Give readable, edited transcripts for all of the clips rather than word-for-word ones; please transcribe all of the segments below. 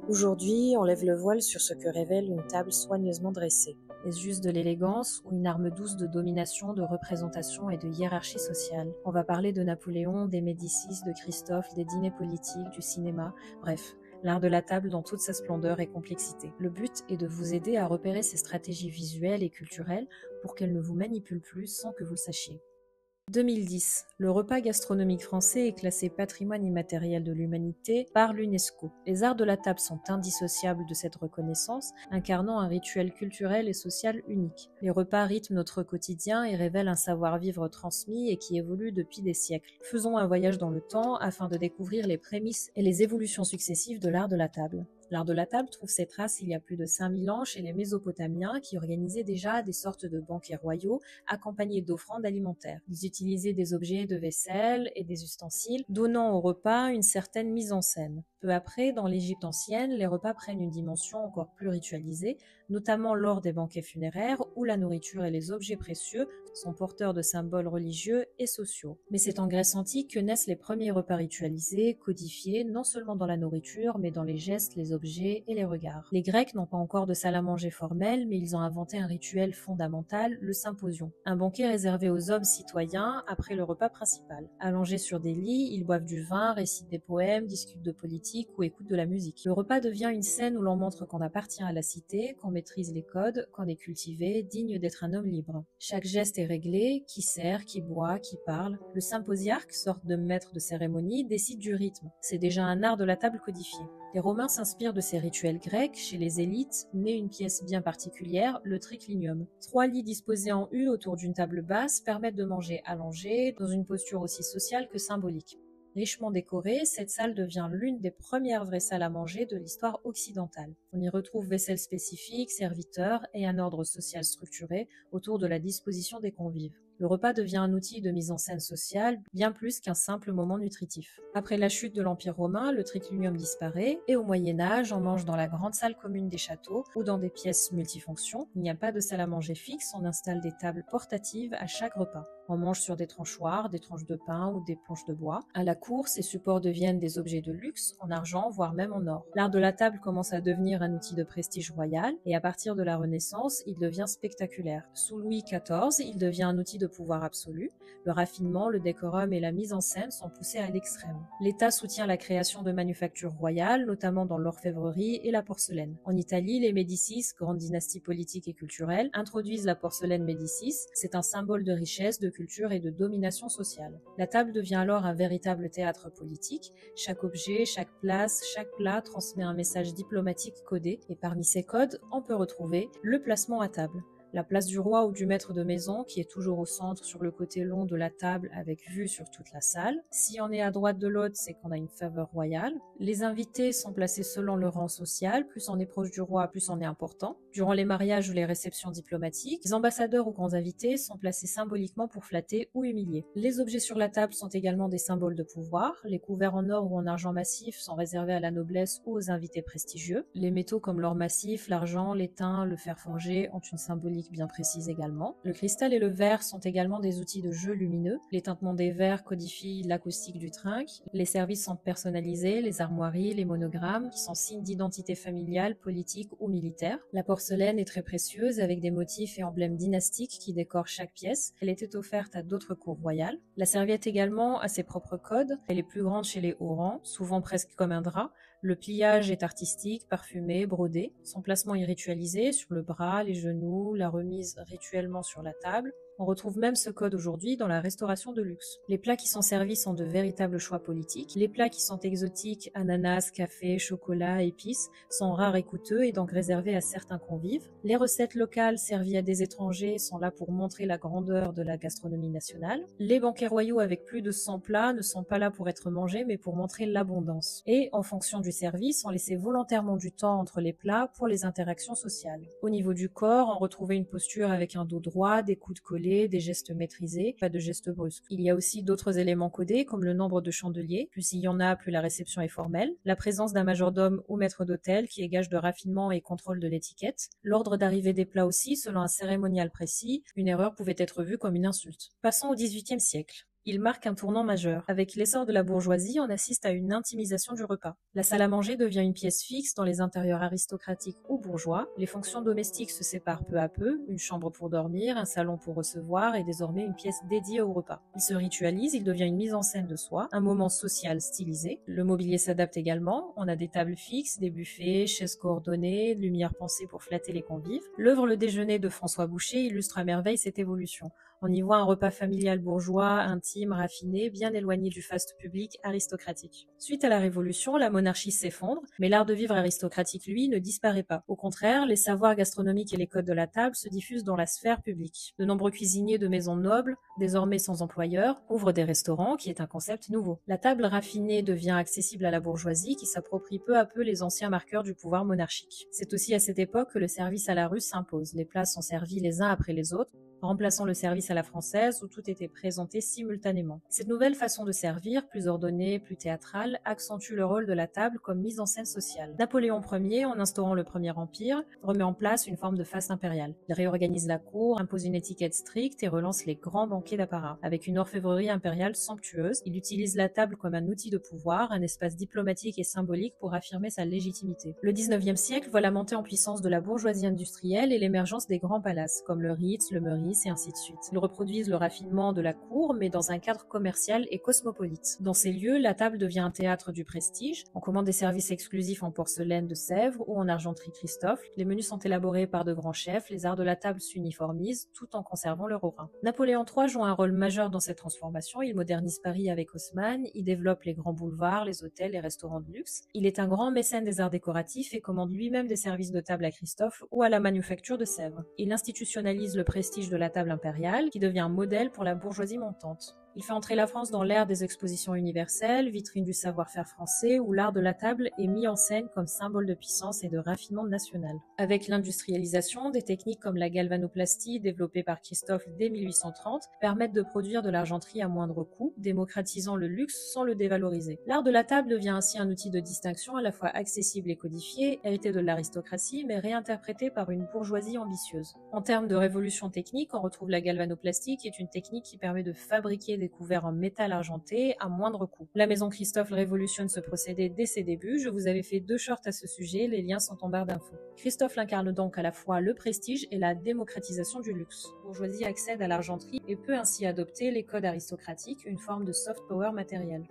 Aujourd'hui, on lève le voile sur ce que révèle une table soigneusement dressée. Est-ce juste de l'élégance ou une arme douce de domination, de représentation et de hiérarchie sociale? On va parler de Napoléon, des Médicis, de Christophe, des dîners politiques, du cinéma, bref, l'art de la table dans toute sa splendeur et complexité. Le but est de vous aider à repérer ces stratégies visuelles et culturelles pour qu'elles ne vous manipulent plus sans que vous le sachiez. 2010, le repas gastronomique français est classé patrimoine immatériel de l'humanité par l'UNESCO. Les arts de la table sont indissociables de cette reconnaissance, incarnant un rituel culturel et social unique. Les repas rythment notre quotidien et révèlent un savoir-vivre transmis et qui évolue depuis des siècles. Faisons un voyage dans le temps afin de découvrir les prémices et les évolutions successives de l'art de la table. L'art de la table trouve ses traces il y a plus de 5000 ans chez les Mésopotamiens qui organisaient déjà des sortes de banquets royaux accompagnés d'offrandes alimentaires. Ils utilisaient des objets de vaisselle et des ustensiles, donnant au repas une certaine mise en scène. Peu après, dans l'Égypte ancienne, les repas prennent une dimension encore plus ritualisée, notamment lors des banquets funéraires où la nourriture et les objets précieux sont porteurs de symboles religieux et sociaux. Mais c'est en Grèce antique que naissent les premiers repas ritualisés, codifiés, non seulement dans la nourriture, mais dans les gestes, les objets et les regards. Les Grecs n'ont pas encore de salle à manger formelle, mais ils ont inventé un rituel fondamental, le symposion. Un banquet réservé aux hommes citoyens après le repas principal. Allongés sur des lits, ils boivent du vin, récitent des poèmes, discutent de politique ou écoutent de la musique. Le repas devient une scène où l'on montre qu'on appartient à la cité, qu'on maîtrise les codes, qu'on est cultivé, digne d'être un homme libre. Chaque geste est réglé, qui sert, qui boit, qui parle. Le symposiarque, sorte de maître de cérémonie, décide du rythme. C'est déjà un art de la table codifié. Les Romains s'inspirent de ces rituels grecs. Chez les élites, naît une pièce bien particulière, le triclinium. 3 lits disposés en U autour d'une table basse permettent de manger allongé, dans une posture aussi sociale que symbolique. Richement décorée, cette salle devient l'une des premières vraies salles à manger de l'histoire occidentale. On y retrouve vaisselle spécifique, serviteurs et un ordre social structuré autour de la disposition des convives. Le repas devient un outil de mise en scène sociale, bien plus qu'un simple moment nutritif. Après la chute de l'Empire romain, le triclinium disparaît et au Moyen-Âge, on mange dans la grande salle commune des châteaux ou dans des pièces multifonctions. Il n'y a pas de salle à manger fixe, on installe des tables portatives à chaque repas. On mange sur des tranchoirs, des tranches de pain ou des planches de bois. À la cour, ces supports deviennent des objets de luxe, en argent, voire même en or. L'art de la table commence à devenir un outil de prestige royal, et à partir de la Renaissance, il devient spectaculaire. Sous Louis XIV, il devient un outil de pouvoir absolu. Le raffinement, le décorum et la mise en scène sont poussés à l'extrême. L'État soutient la création de manufactures royales, notamment dans l'orfèvrerie et la porcelaine. En Italie, les Médicis, grande dynastie politique et culturelle, introduisent la porcelaine Médicis. C'est un symbole de richesse, de culture et de domination sociale. La table devient alors un véritable théâtre politique. Chaque objet, chaque place, chaque plat transmet un message diplomatique codé, et parmi ces codes, on peut retrouver le placement à table. La place du roi ou du maître de maison, qui est toujours au centre sur le côté long de la table avec vue sur toute la salle. Si on est à droite de l'hôte, c'est qu'on a une faveur royale. Les invités sont placés selon le rang social. Plus on est proche du roi, plus on est important. Durant les mariages ou les réceptions diplomatiques, les ambassadeurs ou grands invités sont placés symboliquement pour flatter ou humilier. Les objets sur la table sont également des symboles de pouvoir. Les couverts en or ou en argent massif sont réservés à la noblesse ou aux invités prestigieux. Les métaux comme l'or massif, l'argent, l'étain, le fer forgé ont une symbolique bien précise également. Le cristal et le verre sont également des outils de jeu lumineux. Les tintements des verres codifient l'acoustique du trinque. Les services sont personnalisés, les armoiries, les monogrammes, qui sont signes d'identité familiale, politique ou militaire. La porcelaine est très précieuse avec des motifs et emblèmes dynastiques qui décorent chaque pièce. Elle était offerte à d'autres cours royales. La serviette également a ses propres codes. Elle est plus grande chez les hauts rangs, souvent presque comme un drap. Le pliage est artistique, parfumé, brodé. Son placement est ritualisé sur le bras, les genoux, la remise rituellement sur la table. On retrouve même ce code aujourd'hui dans la restauration de luxe. Les plats qui sont servis sont de véritables choix politiques. Les plats qui sont exotiques, ananas, café, chocolat, épices, sont rares et coûteux et donc réservés à certains convives. Les recettes locales servies à des étrangers sont là pour montrer la grandeur de la gastronomie nationale. Les banquets royaux avec plus de 100 plats ne sont pas là pour être mangés mais pour montrer l'abondance. Et en fonction du service, on laissait volontairement du temps entre les plats pour les interactions sociales. Au niveau du corps, on retrouvait une posture avec un dos droit, des coudes collés, des gestes maîtrisés, pas de gestes brusques. Il y a aussi d'autres éléments codés comme le nombre de chandeliers. Plus il y en a, plus la réception est formelle. La présence d'un majordome ou maître d'hôtel qui est gage de raffinement et contrôle de l'étiquette. L'ordre d'arrivée des plats aussi, selon un cérémonial précis. Une erreur pouvait être vue comme une insulte. Passons au XVIIIe siècle. Il marque un tournant majeur. Avec l'essor de la bourgeoisie, on assiste à une intimisation du repas. La salle à manger devient une pièce fixe dans les intérieurs aristocratiques ou bourgeois. Les fonctions domestiques se séparent peu à peu, une chambre pour dormir, un salon pour recevoir et désormais une pièce dédiée au repas. Il se ritualise, il devient une mise en scène de soi, un moment social stylisé. Le mobilier s'adapte également, on a des tables fixes, des buffets, chaises coordonnées, lumière pensée pour flatter les convives. L'œuvre Le déjeuner de François Boucher illustre à merveille cette évolution. On y voit un repas familial bourgeois, intime, raffiné, bien éloigné du faste public aristocratique. Suite à la Révolution, la monarchie s'effondre, mais l'art de vivre aristocratique, lui, ne disparaît pas. Au contraire, les savoirs gastronomiques et les codes de la table se diffusent dans la sphère publique. De nombreux cuisiniers de maisons nobles, désormais sans employeur, ouvrent des restaurants, qui est un concept nouveau. La table raffinée devient accessible à la bourgeoisie, qui s'approprie peu à peu les anciens marqueurs du pouvoir monarchique. C'est aussi à cette époque que le service à la russe s'impose. Les plats sont servis les uns après les autres, remplaçant le service à la française où tout était présenté simultanément. Cette nouvelle façon de servir, plus ordonnée, plus théâtrale, accentue le rôle de la table comme mise en scène sociale. Napoléon Ier, en instaurant le Premier Empire, remet en place une forme de faste impériale. Il réorganise la cour, impose une étiquette stricte et relance les grands banquets d'apparat. Avec une orfèvrerie impériale somptueuse, il utilise la table comme un outil de pouvoir, un espace diplomatique et symbolique pour affirmer sa légitimité. Le XIXe siècle voit la montée en puissance de la bourgeoisie industrielle et l'émergence des grands palaces, comme le Ritz, le Meurice, et ainsi de suite. Ils reproduisent le raffinement de la cour, mais dans un cadre commercial et cosmopolite. Dans ces lieux, la table devient un théâtre du prestige. On commande des services exclusifs en porcelaine de Sèvres ou en argenterie Christophe. Les menus sont élaborés par de grands chefs. Les arts de la table s'uniformisent, tout en conservant leur aura. Napoléon III joue un rôle majeur dans cette transformation. Il modernise Paris avec Haussmann. Il développe les grands boulevards, les hôtels, les restaurants de luxe. Il est un grand mécène des arts décoratifs et commande lui-même des services de table à Christophe ou à la manufacture de Sèvres. Il institutionnalise le prestige de la table impériale, qui devient un modèle pour la bourgeoisie montante. Il fait entrer la France dans l'ère des expositions universelles, vitrine du savoir-faire français, où l'art de la table est mis en scène comme symbole de puissance et de raffinement national. Avec l'industrialisation, des techniques comme la galvanoplastie, développée par Christophe dès 1830, permettent de produire de l'argenterie à moindre coût, démocratisant le luxe sans le dévaloriser. L'art de la table devient ainsi un outil de distinction à la fois accessible et codifié, hérité de l'aristocratie, mais réinterprété par une bourgeoisie ambitieuse. En termes de révolution technique, on retrouve la galvanoplastie, qui est une technique qui permet de fabriquer des couverts en métal argenté à moindre coût. La maison Christophe révolutionne ce procédé dès ses débuts. Je vous avais fait 2 shorts à ce sujet, les liens sont en barre d'infos. Christophe incarne donc à la fois le prestige et la démocratisation du luxe. La bourgeoisie accède à l'argenterie et peut ainsi adopter les codes aristocratiques, une forme de soft power matériel.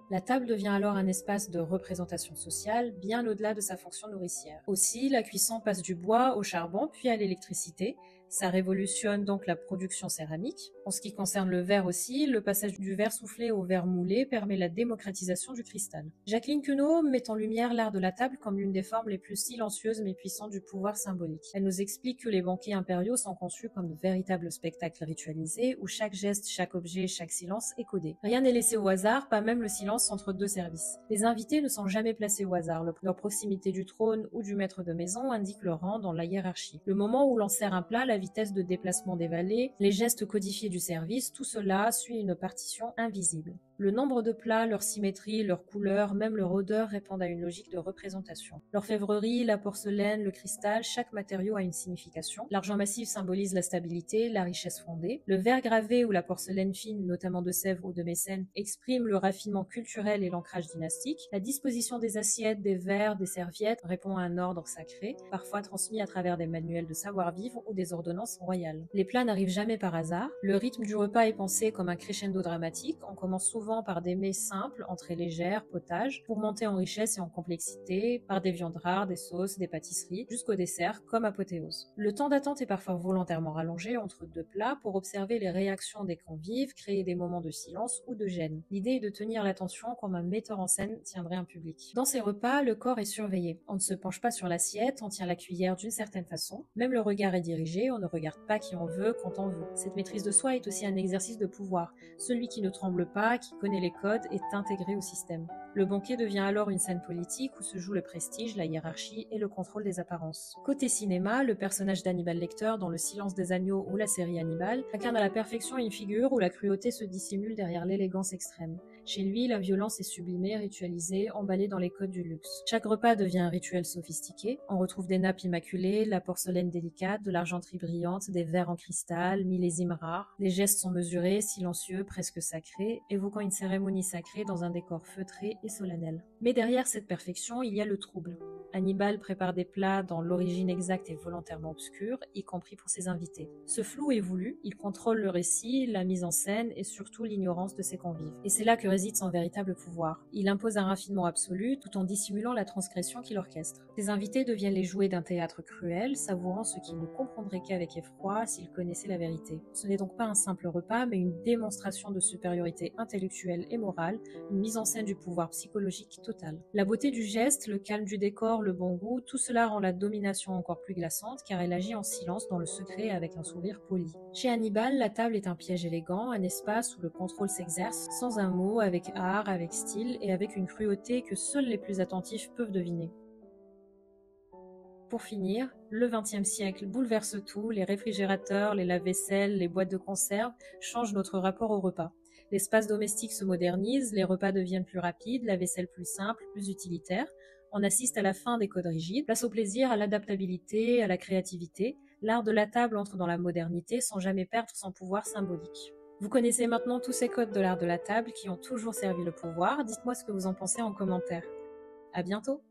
La table devient alors un espace de représentation sociale, bien au-delà de sa fonction nourricière. Aussi, la cuisson passe du bois au charbon, puis à l'électricité. Ça révolutionne donc la production céramique. En ce qui concerne le verre aussi, le passage du verre soufflé au verre moulé permet la démocratisation du cristal. Jacqueline Cuneau met en lumière l'art de la table comme l'une des formes les plus silencieuses mais puissantes du pouvoir symbolique. Elle nous explique que les banquets impériaux sont conçus comme de véritables spectacles ritualisés où chaque geste, chaque objet, chaque silence est codé. Rien n'est laissé au hasard, pas même le silence entre 2 services. Les invités ne sont jamais placés au hasard. Leur proximité du trône ou du maître de maison indique leur rang dans la hiérarchie. Le moment où l'on sert un plat, la vitesse de déplacement des valets, les gestes codifiés du service, tout cela suit une partition invisible. Le nombre de plats, leur symétrie, leur couleur, même leur odeur répondent à une logique de représentation. L'orfèvrerie, la porcelaine, le cristal, chaque matériau a une signification. L'argent massif symbolise la stabilité, la richesse fondée. Le verre gravé ou la porcelaine fine, notamment de Sèvres ou de Mécène, exprime le raffinement culturel et l'ancrage dynastique. La disposition des assiettes, des verres, des serviettes répond à un ordre sacré, parfois transmis à travers des manuels de savoir-vivre ou des ordonnances royales. Les plats n'arrivent jamais par hasard. Le rythme du repas est pensé comme un crescendo dramatique. On commence souvent par des mets simples, entrées légères, potages, pour monter en richesse et en complexité, par des viandes rares, des sauces, des pâtisseries, jusqu'au dessert, comme apothéose. Le temps d'attente est parfois volontairement rallongé entre 2 plats pour observer les réactions des convives, créer des moments de silence ou de gêne. L'idée est de tenir l'attention comme un metteur en scène tiendrait un public. Dans ces repas, le corps est surveillé. On ne se penche pas sur l'assiette, on tient la cuillère d'une certaine façon. Même le regard est dirigé, on ne regarde pas qui on veut quand on veut. Cette maîtrise de soi est aussi un exercice de pouvoir. Celui qui ne tremble pas, qui connaît les codes, est intégré au système. Le banquet devient alors une scène politique où se joue le prestige, la hiérarchie et le contrôle des apparences. Côté cinéma, le personnage d'Hannibal Lecter dans Le Silence des agneaux ou la série Hannibal incarne à la perfection une figure où la cruauté se dissimule derrière l'élégance extrême. Chez lui, la violence est sublimée, ritualisée, emballée dans les codes du luxe. Chaque repas devient un rituel sophistiqué. On retrouve des nappes immaculées, de la porcelaine délicate, de l'argenterie brillante, des verres en cristal, millésimes rares. Les gestes sont mesurés, silencieux, presque sacrés, évoquant une cérémonie sacrée dans un décor feutré et solennel. Mais derrière cette perfection, il y a le trouble. Hannibal prépare des plats dont l'origine exacte est volontairement obscure, y compris pour ses invités. Ce flou est voulu, il contrôle le récit, la mise en scène et surtout l'ignorance de ses convives. Et c'est là que réside son véritable pouvoir. Il impose un raffinement absolu tout en dissimulant la transgression qu'il orchestre. Ses invités deviennent les jouets d'un théâtre cruel, savourant ce qu'ils ne comprendraient qu'avec effroi s'ils connaissaient la vérité. Ce n'est donc pas un simple repas, mais une démonstration de supériorité intellectuelle et morale, une mise en scène du pouvoir psychologique total. La beauté du geste, le calme du décor, le bon goût, tout cela rend la domination encore plus glaçante car elle agit en silence dans le secret avec un sourire poli. Chez Hannibal, la table est un piège élégant, un espace où le contrôle s'exerce, sans un mot, avec art, avec style et avec une cruauté que seuls les plus attentifs peuvent deviner. Pour finir, le XXe siècle bouleverse tout, les réfrigérateurs, les lave-vaisselle, les boîtes de conserve changent notre rapport au repas. L'espace domestique se modernise, les repas deviennent plus rapides, la vaisselle plus simple, plus utilitaire. On assiste à la fin des codes rigides, place au plaisir, à l'adaptabilité, à la créativité. L'art de la table entre dans la modernité sans jamais perdre son pouvoir symbolique. Vous connaissez maintenant tous ces codes de l'art de la table qui ont toujours servi le pouvoir. Dites-moi ce que vous en pensez en commentaire. À bientôt!